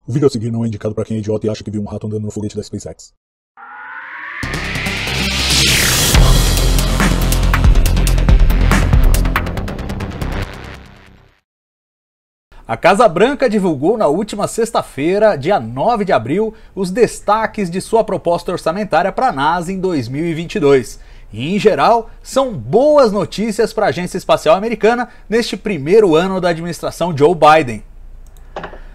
O vídeo a seguir não é indicado para quem é idiota e acha que viu um rato andando no foguete da SpaceX. A Casa Branca divulgou na última sexta-feira, dia 9 de abril, os destaques de sua proposta orçamentária para a NASA em 2022. E, em geral, são boas notícias para a Agência Espacial Americana neste primeiro ano da administração Joe Biden.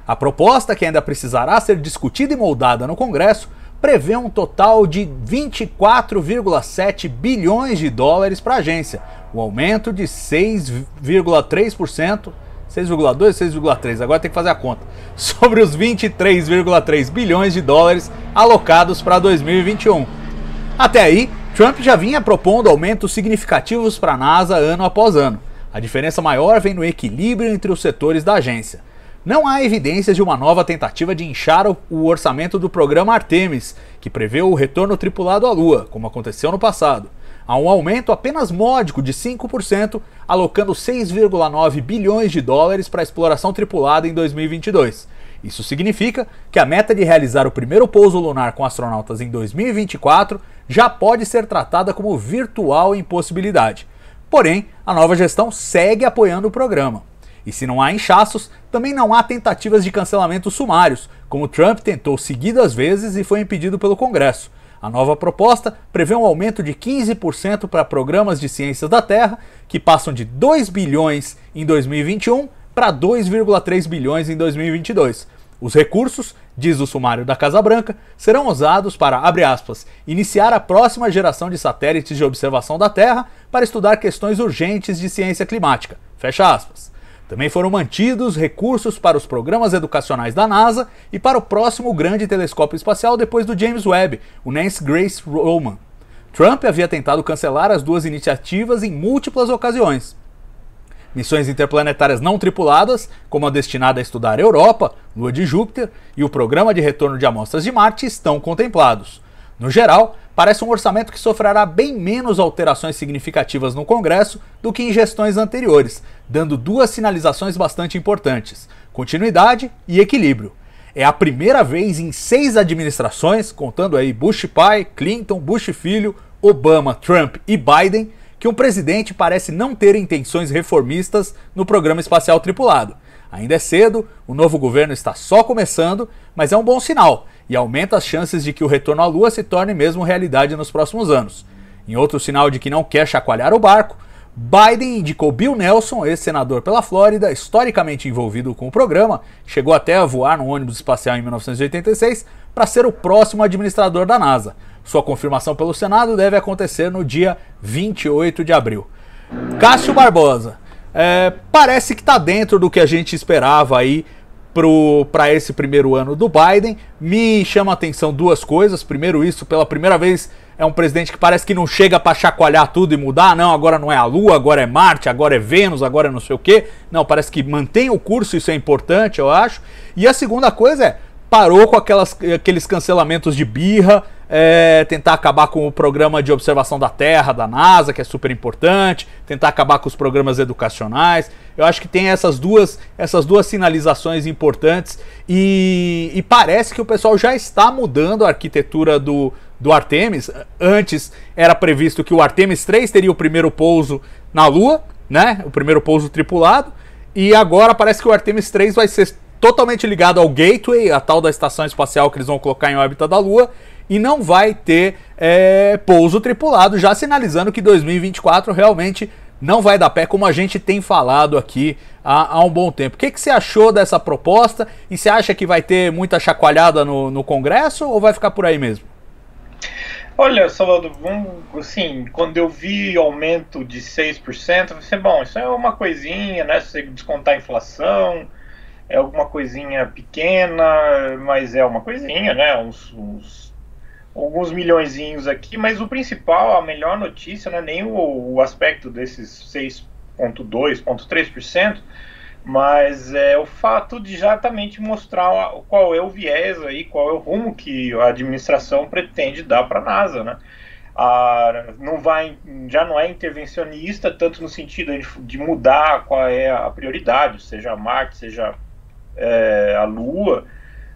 A proposta, que ainda precisará ser discutida e moldada no Congresso, prevê um total de 24,7 bilhões de dólares para a agência, um aumento de 6,3%. 6,2, 6,3, agora tem que fazer a conta, sobre os 23,3 bilhões de dólares alocados para 2021. Até aí, Trump já vinha propondo aumentos significativos para a NASA ano após ano. A diferença maior vem no equilíbrio entre os setores da agência. Não há evidências de uma nova tentativa de inchar o orçamento do programa Artemis, que prevê o retorno tripulado à Lua, como aconteceu no passado. Há um aumento apenas módico de 5%, alocando 6,9 bilhões de dólares para a exploração tripulada em 2022. Isso significa que a meta de realizar o primeiro pouso lunar com astronautas em 2024 já pode ser tratada como virtual impossibilidade. Porém, a nova gestão segue apoiando o programa. E se não há inchaços, também não há tentativas de cancelamento sumários, como Trump tentou seguidas vezes e foi impedido pelo Congresso. A nova proposta prevê um aumento de 15% para programas de ciências da Terra, que passam de 2 bilhões em 2021 para 2,3 bilhões em 2022. Os recursos, diz o sumário da Casa Branca, serão usados para, abre aspas, iniciar a próxima geração de satélites de observação da Terra para estudar questões urgentes de ciência climática, fecha aspas. Também foram mantidos recursos para os programas educacionais da NASA e para o próximo grande telescópio espacial depois do James Webb, o Nancy Grace Roman. Trump havia tentado cancelar as duas iniciativas em múltiplas ocasiões. Missões interplanetárias não tripuladas, como a destinada a estudar a Europa, Lua de Júpiter e o programa de retorno de amostras de Marte, estão contemplados. No geral, parece um orçamento que sofrerá bem menos alterações significativas no Congresso do que em gestões anteriores, dando duas sinalizações bastante importantes: continuidade e equilíbrio. É a primeira vez em 6 administrações, contando aí Bush pai, Clinton, Bush filho, Obama, Trump e Biden, que um presidente parece não ter intenções reformistas no programa espacial tripulado. Ainda é cedo, o novo governo está só começando, mas é um bom sinal e aumenta as chances de que o retorno à Lua se torne mesmo realidade nos próximos anos. Em outro sinal de que não quer chacoalhar o barco, Biden indicou Bill Nelson, ex-senador pela Flórida, historicamente envolvido com o programa, chegou até a voar num ônibus espacial em 1986, para ser o próximo administrador da NASA. Sua confirmação pelo Senado deve acontecer no dia 28 de abril. Cássio Barbosa, parece que está dentro do que a gente esperava aí para esse primeiro ano do Biden. Me chama a atenção duas coisas. Primeiro, isso, pela primeira vez, é um presidente que parece que não chega para chacoalhar tudo e mudar. Não, agora não é a Lua, agora é Marte, agora é Vênus, agora é não sei o quê. Não, parece que mantém o curso, isso é importante, eu acho. E a segunda coisa parou com aqueles cancelamentos de birra, tentar acabar com o programa de observação da Terra, da NASA, que é super importante, tentar acabar com os programas educacionais. Eu acho que tem essas duas sinalizações importantes e parece que o pessoal já está mudando a arquitetura do Artemis. Antes era previsto que o Artemis 3 teria o primeiro pouso na Lua, né? O primeiro pouso tripulado, e agora parece que o Artemis 3 vai ser totalmente ligado ao Gateway, a tal da estação espacial que eles vão colocar em órbita da Lua, e não vai ter pouso tripulado, já sinalizando que 2024 realmente não vai dar pé, como a gente tem falado aqui há um bom tempo. O que você achou dessa proposta? E você acha que vai ter muita chacoalhada no Congresso ou vai ficar por aí mesmo? Olha, Salvador, assim, quando eu vi aumento de 6%, eu pensei, bom, isso é uma coisinha, né? Se você descontar a inflação, é alguma coisinha pequena, mas é uma coisinha, né? Alguns milhõezinhos aqui, mas o principal, a melhor notícia, não é nem o aspecto desses 6,2%, 0,3%, mas é o fato de exatamente mostrar qual é o viés aí, qual é o rumo que a administração pretende dar para a NASA, né? Já não é intervencionista, tanto no sentido de mudar qual é a prioridade, seja Marte, seja a Lua,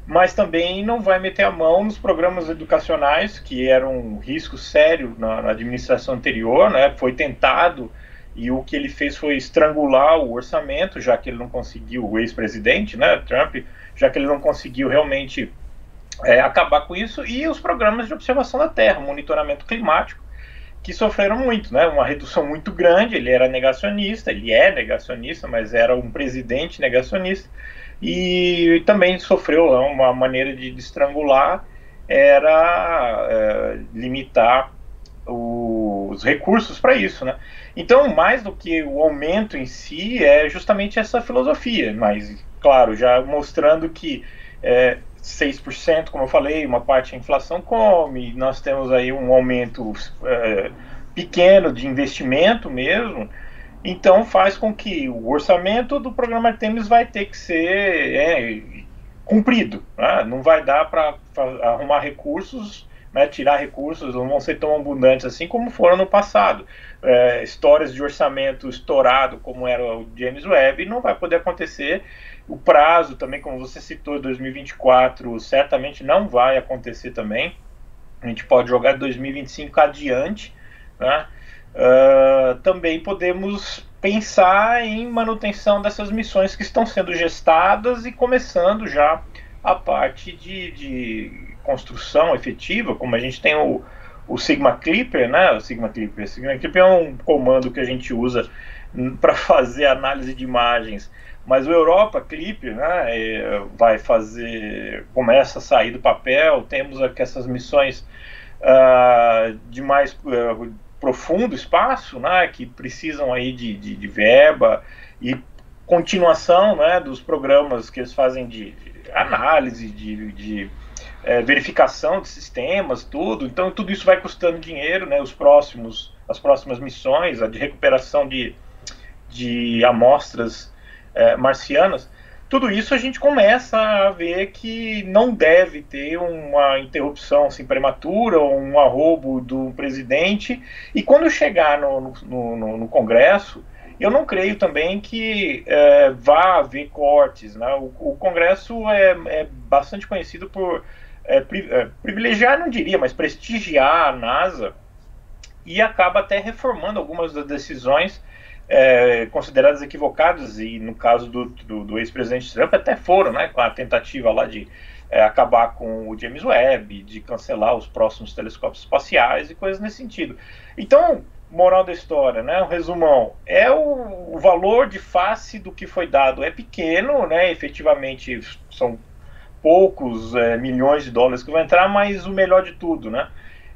mas também não vai meter a mão nos programas educacionais, que eram um risco sério na administração anterior, né? Foi tentado, e o que ele fez foi estrangular o orçamento, já que ele não conseguiu, o ex-presidente, né, Trump, já que ele não conseguiu realmente acabar com isso, e os programas de observação da Terra, monitoramento climático, que sofreram muito, né? Uma redução muito grande. Ele era negacionista, ele é negacionista, mas era um presidente negacionista, e também sofreu uma maneira de estrangular, era limitar os recursos para isso, né? Então, mais do que o aumento em si, é justamente essa filosofia, mas, claro, já mostrando que 6%, como eu falei, uma parte a inflação come, nós temos aí um aumento pequeno de investimento mesmo, então faz com que o orçamento do programa Artemis vai ter que ser cumprido, né? Não vai dar para arrumar recursos, né, tirar recursos, não vão ser tão abundantes assim como foram no passado. Histórias de orçamento estourado, como era o James Webb, não vai poder acontecer. O prazo também, como você citou, 2024, certamente não vai acontecer também. A gente pode jogar 2025 adiante, né? Também podemos pensar em manutenção dessas missões que estão sendo gestadas e começando já a parte de construção efetiva, como a gente tem o Sigma Clipper, né? O Sigma Clipper é um comando que a gente usa para fazer análise de imagens, mas o Europa Clipper, né, começa a sair do papel. Temos aqui essas missões de mais profundo espaço, né, que precisam aí de verba e continuação, né, dos programas que eles fazem de análise, de verificação de sistemas, tudo. Então tudo isso vai custando dinheiro, né? As próximas missões, a de recuperação de amostras marcianas, tudo isso a gente começa a ver que não deve ter uma interrupção assim, prematura ou um arrobo do presidente. E quando chegar no Congresso, eu não creio também que vá haver cortes, né? O Congresso é bastante conhecido por privilegiar, não diria, mas prestigiar a NASA, e acaba até reformando algumas das decisões consideradas equivocadas, e no caso do ex-presidente Trump até foram, né, com a tentativa lá de acabar com o James Webb, de cancelar os próximos telescópios espaciais e coisas nesse sentido. Então, moral da história, né, um resumão, o valor de face do que foi dado é pequeno, né, efetivamente são poucos milhões de dólares que vão entrar, mas o melhor de tudo, né,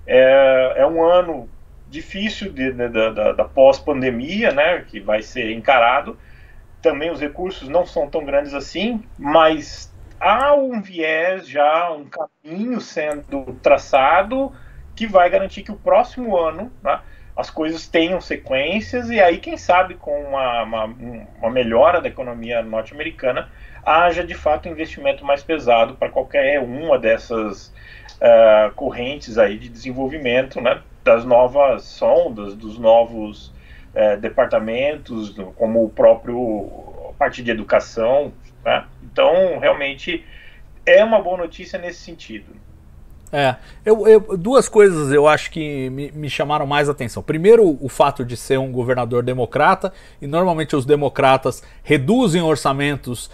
é um ano difícil da pós-pandemia, né, que vai ser encarado. Também os recursos não são tão grandes assim, mas há um viés já, um caminho sendo traçado que vai garantir que o próximo ano, né, as coisas tenham sequências, e aí quem sabe com uma melhora da economia norte-americana haja de fato um investimento mais pesado para qualquer uma dessas correntes aí de desenvolvimento, né, das novas sondas, dos novos departamentos, como o próprio parte de educação, né? Então realmente é uma boa notícia nesse sentido. Duas coisas eu acho que me chamaram mais atenção. Primeiro, o fato de ser um governador democrata, e normalmente os democratas reduzem orçamentos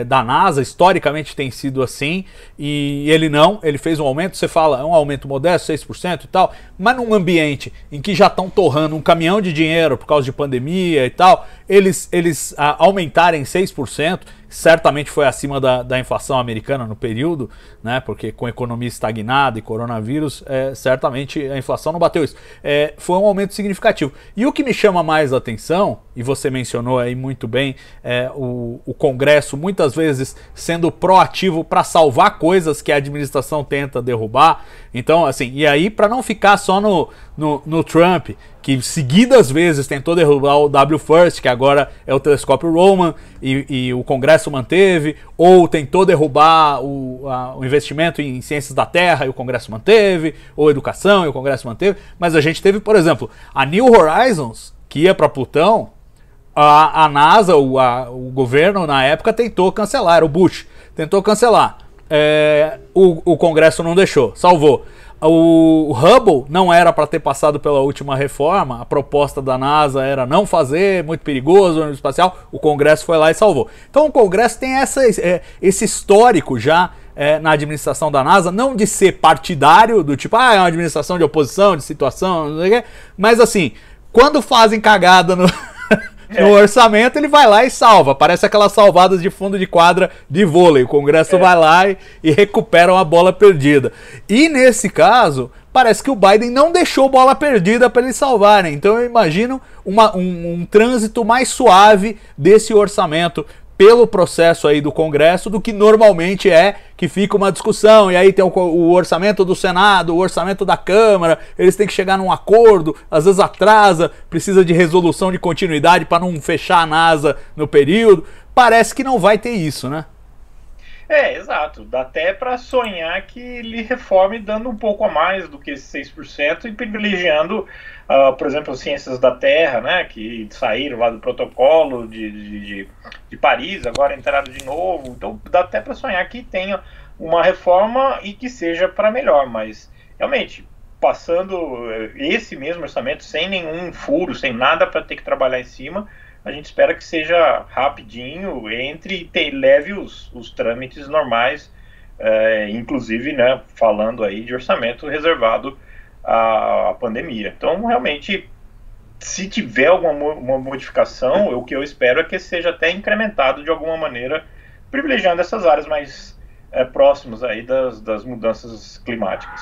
da NASA, historicamente tem sido assim, e ele fez um aumento. Você fala, é um aumento modesto, 6% e tal, mas num ambiente em que já estão torrando um caminhão de dinheiro por causa de pandemia e tal, eles aumentarem 6%, certamente foi acima da inflação americana no período, né? Porque com economia estagnada e coronavírus, certamente a inflação não bateu isso. Foi um aumento significativo. E o que me chama mais a atenção, e você mencionou aí muito bem, o Congresso muitas vezes sendo proativo para salvar coisas que a administração tenta derrubar. Então, assim, e aí para não ficar só no Trump, que seguidas vezes tentou derrubar o WFIRST, que agora é o telescópio Roman, e o Congresso manteve, ou tentou derrubar o investimento em ciências da Terra e o Congresso manteve, ou educação e o Congresso manteve, mas a gente teve, por exemplo, a New Horizons, que ia para Plutão. A NASA, o governo na época tentou cancelar, era o Bush, tentou cancelar. o Congresso não deixou, salvou. O Hubble não era para ter passado pela última reforma, a proposta da NASA era não fazer, muito perigoso, ônibus espacial, o Congresso foi lá e salvou. Então o Congresso tem esse histórico já na administração da NASA, não de ser partidário, do tipo, é uma administração de oposição, de situação, não sei o quê, mas assim, quando fazem cagada no orçamento, ele vai lá e salva. Parece aquelas salvadas de fundo de quadra de vôlei. O Congresso vai lá e recupera uma bola perdida. E nesse caso, parece que o Biden não deixou bola perdida para eles salvarem. Então eu imagino um trânsito mais suave desse orçamento pelo processo aí do Congresso do que normalmente que fica uma discussão, e aí tem o orçamento do Senado, o orçamento da Câmara, eles têm que chegar num acordo, às vezes atrasa, precisa de resolução de continuidade para não fechar a NASA no período. Parece que não vai ter isso, né? Exato. Dá até para sonhar que ele reforme dando um pouco a mais do que esses 6% e privilegiando, por exemplo, ciências da Terra, né, que saíram lá do protocolo de Paris, agora entraram de novo. Então dá até para sonhar que tenha uma reforma e que seja para melhor, mas realmente, passando esse mesmo orçamento sem nenhum furo, sem nada para ter que trabalhar em cima, a gente espera que seja rapidinho, leve os trâmites normais, inclusive, né, falando aí de orçamento reservado à pandemia. Então, realmente, se tiver uma modificação, o que eu espero é que seja até incrementado de alguma maneira, privilegiando essas áreas mais próximas aí das mudanças climáticas.